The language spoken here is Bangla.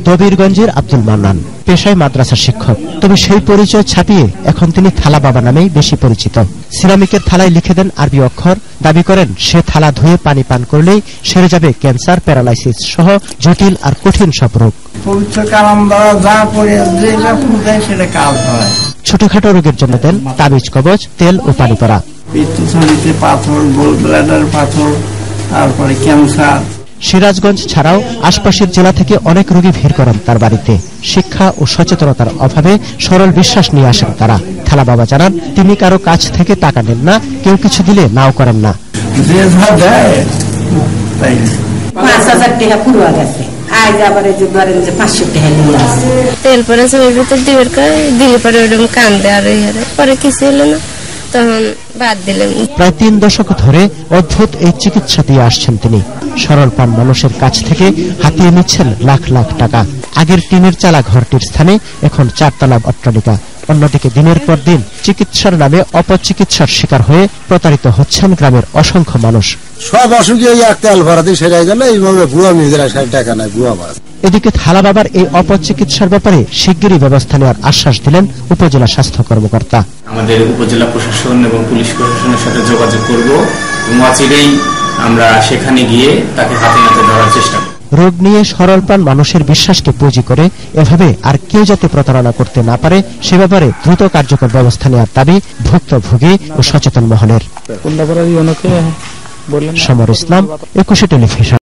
দবিরগঞ্জের আব্দুল মান্নান পেশায় মাদ্রাসা শিক্ষক, তবে সেই পরিচয় ছাপিয়ে এখন তিনি থালা বাবা নামেই বেশি পরিচিত। সিরামিকের থালায় লিখে দেন আরবি অক্ষর, দাবি করেন সে থালা ধুয়ে পানি পান করলেই সেরে যাবে ক্যান্সার, প্যারালাইসিস সহ জটিল আর কঠিন সব রোগ। ছোটখাটো রোগের জন্য দেন তাবিজ, কবজ, তেল ও পানি পড়া। পাথর, গোল ব্লাডার পাথর, তারপরে ক্যান্সার। সিরাজগঞ্জ ছাড়াও আশপাশের জেলা থেকে অনেক রোগী ভিড় করেন তার বাড়িতে। শিক্ষা ও সচেতনতার অভাবে সরল বিশ্বাস নিয়ে আসেন তারা। থালা বাবা জানান তিনি কারো কাছ থেকে টাকা নেন না, কেউ কিছু দিলে নাও করেন না। তেল পরে দিলে পরে কান্দে আর পরে কিছু হলো না, তখন বাদ দিলেন। প্রায় 3 দশক ধরে অদ্ভুত এই চিকিৎসা দিয়ে আসছেন তিনি। সরল পান মানুষের কাছ থেকে হাতিয়ে নিচ্ছেন লাখ লাখ টাকা। আগের টিনের চালা ঘরটির স্থানে এখন 4 তলা অট্টালিকা। অন্যদিকে দিনের পর দিন চিকিৎসার নামে অপচিকিৎসার শিকার হয়ে প্রতারিত হচ্ছেন গ্রামের অসংখ্য মানুষ। সব অসুখে তেল ভরাতে সেটাই গেল, এইভাবে ভুয়া মেয়েদের 60 টাকা নেয়, ভুয়া মাছ। এদিকে থালা বাবার এই অপচিকিৎসার ব্যাপারে শিগগিরই ব্যবস্থা নেওয়ার আশ্বাস দিলেন উপজেলা স্বাস্থ্য কর্মকর্তা। আমাদের উপজেলা প্রশাসন এবং পুলিশ প্রশাসনের সাথে যোগাযোগ করব এবং অচিরেই আমরা সেখানে গিয়ে তাকে হাতে নাতে ধরার চেষ্টা করব। রোগ নিয়ে সরল প্রাণ মানুষের বিশ্বাসকে পুঁজি করে এভাবে আর কেউ যাতে প্রতারণা করতে না পারে সে ব্যাপারে দ্রুত কার্যকর ব্যবস্থা নেওয়ার দাবি ভুক্তভোগী ও সচেতন মহলের। সমর ইসলাম, 21 টেলিভিশন।